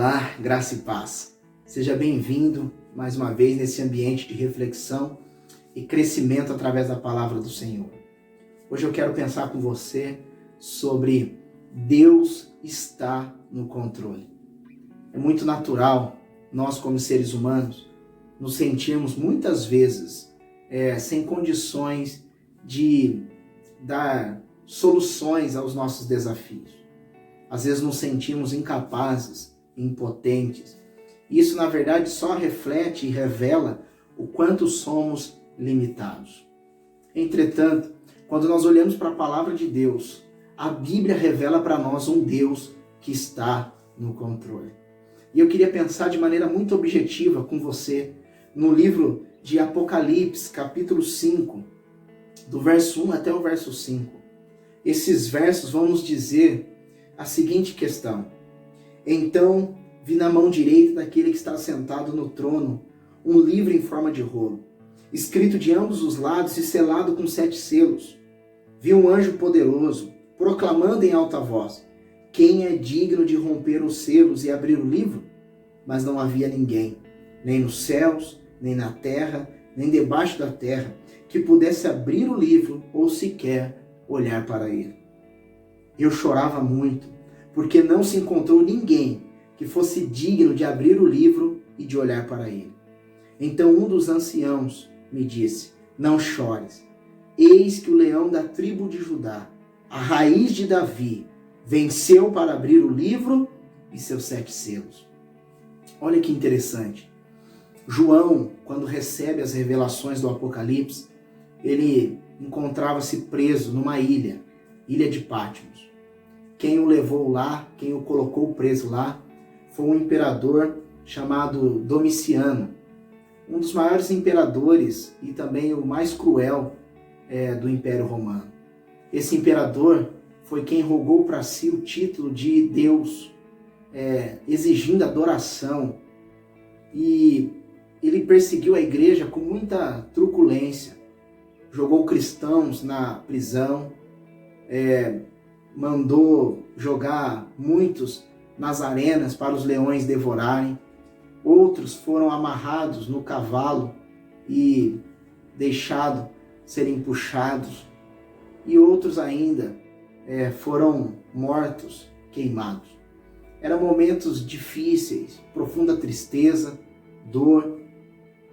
Olá, graça e paz. Seja bem-vindo mais uma vez nesse ambiente de reflexão e crescimento através da palavra do Senhor. Hoje eu quero pensar com você sobre Deus está no controle. É muito natural nós, como seres humanos, nos sentirmos muitas vezes sem condições de dar soluções aos nossos desafios. Às vezes nos sentimos incapazes, impotentes. Isso, na verdade, só reflete e revela o quanto somos limitados. Entretanto, quando nós olhamos para a palavra de Deus, a Bíblia revela para nós um Deus que está no controle. E eu queria pensar de maneira muito objetiva com você no livro de Apocalipse, capítulo 5, do verso 1 até o verso 5. Esses versos vão nos dizer a seguinte questão: Então vi na mão direita daquele que está sentado no trono um livro em forma de rolo, escrito de ambos os lados e selado com 7 selos. Vi um anjo poderoso, proclamando em alta voz: Quem é digno de romper os selos e abrir o livro? Mas não havia ninguém, nem nos céus, nem na terra, nem debaixo da terra, que pudesse abrir o livro ou sequer olhar para ele. Eu chorava muito, porque não se encontrou ninguém que fosse digno de abrir o livro e de olhar para ele. Então um dos anciãos me disse: Não chores, eis que o leão da tribo de Judá, a raiz de Davi, venceu para abrir o livro e seus 7 selos. Olha que interessante. João, quando recebe as revelações do Apocalipse, ele encontrava-se preso numa ilha de Patmos. Quem o levou lá, quem o colocou preso lá, foi um imperador chamado Domiciano, um dos maiores imperadores e também o mais cruel do Império Romano. Esse imperador foi quem rogou para si o título de Deus, exigindo adoração, e ele perseguiu a igreja com muita truculência, jogou cristãos na prisão, mandou jogar muitos nas arenas para os leões devorarem. Outros foram amarrados no cavalo e deixados serem puxados. E outros ainda foram mortos, queimados. Eram momentos difíceis, profunda tristeza, dor.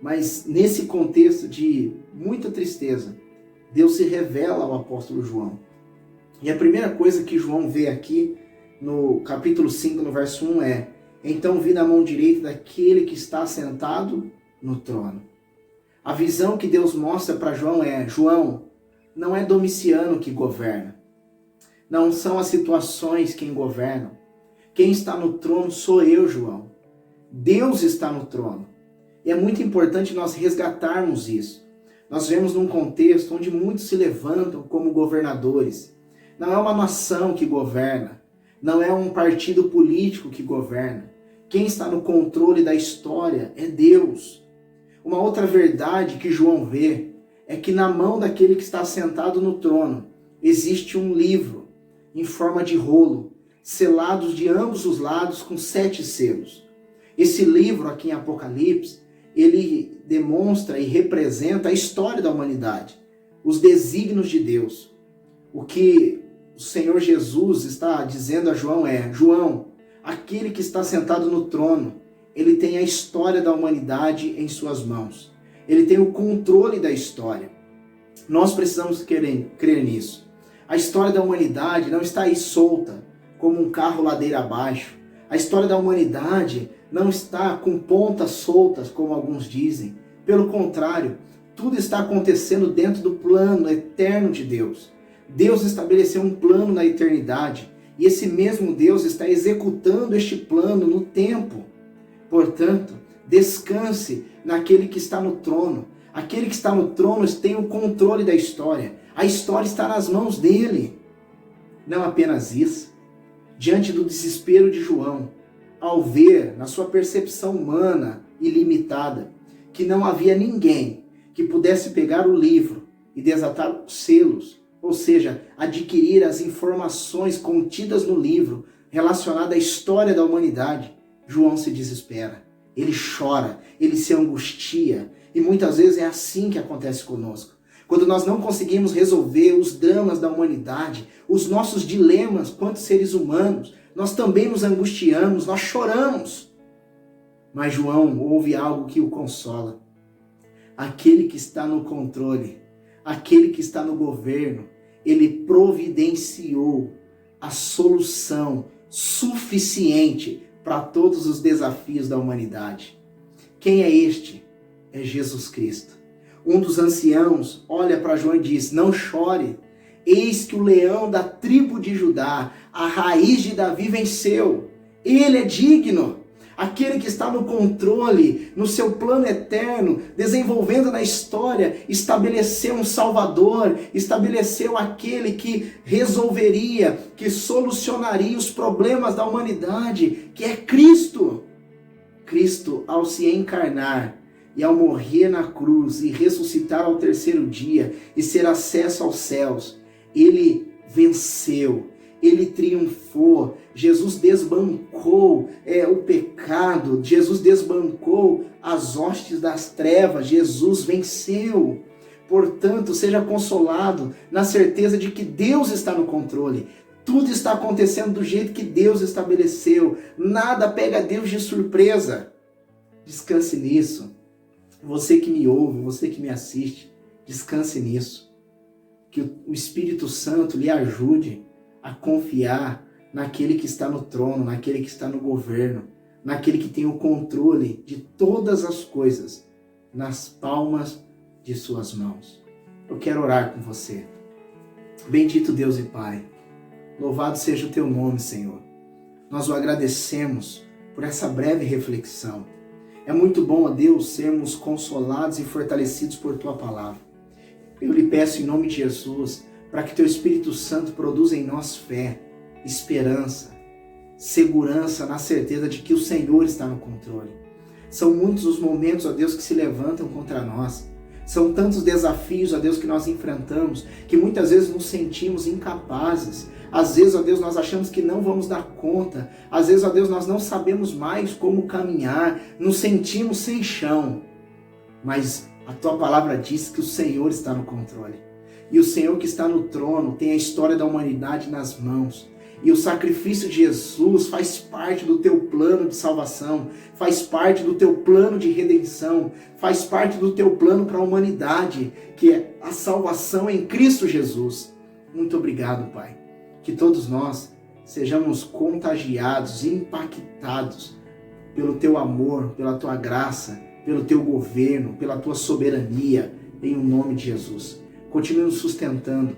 Mas nesse contexto de muita tristeza, Deus se revela ao apóstolo João. E a primeira coisa que João vê aqui no capítulo 5, no verso 1 é: Então vi na mão direita daquele que está sentado no trono. A visão que Deus mostra para João é: João, não é Domiciano que governa. Não são as situações quem governam. Quem está no trono sou eu, João. Deus está no trono. E é muito importante nós resgatarmos isso. Nós vemos num contexto onde muitos se levantam como governadores. Não é uma nação que governa. Não é um partido político que governa. Quem está no controle da história é Deus. Uma outra verdade que João vê é que na mão daquele que está sentado no trono existe um livro em forma de rolo, selados de ambos os lados com 7 selos. Esse livro aqui em Apocalipse, ele demonstra e representa a história da humanidade, os desígnios de Deus. O que o Senhor Jesus está dizendo a João é: João, aquele que está sentado no trono, ele tem a história da humanidade em suas mãos. Ele tem o controle da história. Nós precisamos crer nisso. A história da humanidade não está aí solta, como um carro ladeira abaixo. A história da humanidade não está com pontas soltas, como alguns dizem. Pelo contrário, tudo está acontecendo dentro do plano eterno de Deus. Deus estabeleceu um plano na eternidade e esse mesmo Deus está executando este plano no tempo. Portanto, descanse naquele que está no trono. Aquele que está no trono tem o controle da história. A história está nas mãos dele. Não apenas isso. Diante do desespero de João, ao ver, na sua percepção humana e limitada, que não havia ninguém que pudesse pegar o livro e desatar os selos, ou seja, adquirir as informações contidas no livro relacionadas à história da humanidade, João se desespera, ele chora, ele se angustia. E muitas vezes é assim que acontece conosco. Quando nós não conseguimos resolver os dramas da humanidade, os nossos dilemas quanto seres humanos, nós também nos angustiamos, nós choramos. Mas João ouve algo que o consola. Aquele que está no controle, aquele que está no governo, ele providenciou a solução suficiente para todos os desafios da humanidade. Quem é este? É Jesus Cristo. Um dos anciãos olha para João e diz: não chore, eis que o leão da tribo de Judá, a raiz de Davi, venceu. Ele é digno. Aquele que está no controle, no seu plano eterno, desenvolvendo na história, estabeleceu um Salvador, estabeleceu aquele que resolveria, que solucionaria os problemas da humanidade, que é Cristo. Cristo, ao se encarnar e ao morrer na cruz e ressuscitar ao terceiro dia e ser acesso aos céus, ele venceu. Ele triunfou, Jesus desbancou o pecado, Jesus desbancou as hostes das trevas, Jesus venceu. Portanto, seja consolado na certeza de que Deus está no controle. Tudo está acontecendo do jeito que Deus estabeleceu. Nada pega Deus de surpresa. Descanse nisso. Você que me ouve, você que me assiste, descanse nisso. Que o Espírito Santo lhe ajude a confiar naquele que está no trono, naquele que está no governo, naquele que tem o controle de todas as coisas nas palmas de suas mãos. Eu quero orar com você. Bendito Deus e Pai, louvado seja o teu nome, Senhor. Nós o agradecemos por essa breve reflexão. É muito bom, ó Deus, sermos consolados e fortalecidos por tua palavra. Eu lhe peço em nome de Jesus, para que teu Espírito Santo produza em nós fé, esperança, segurança na certeza de que o Senhor está no controle. São muitos os momentos, ó Deus, que se levantam contra nós. São tantos desafios, ó Deus, que nós enfrentamos, que muitas vezes nos sentimos incapazes. Às vezes, ó Deus, nós achamos que não vamos dar conta. Às vezes, ó Deus, nós não sabemos mais como caminhar, nos sentimos sem chão. Mas a tua palavra diz que o Senhor está no controle. E o Senhor que está no trono tem a história da humanidade nas mãos. E o sacrifício de Jesus faz parte do teu plano de salvação, faz parte do teu plano de redenção, faz parte do teu plano para a humanidade, que é a salvação em Cristo Jesus. Muito obrigado, Pai. Que todos nós sejamos contagiados, impactados pelo teu amor, pela tua graça, pelo teu governo, pela tua soberania, em o nome de Jesus. Continue nos sustentando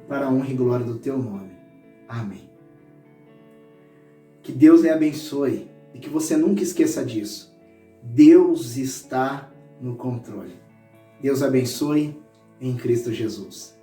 para a honra e glória do teu nome. Amém. Que Deus lhe abençoe e que você nunca esqueça disso. Deus está no controle. Deus abençoe em Cristo Jesus.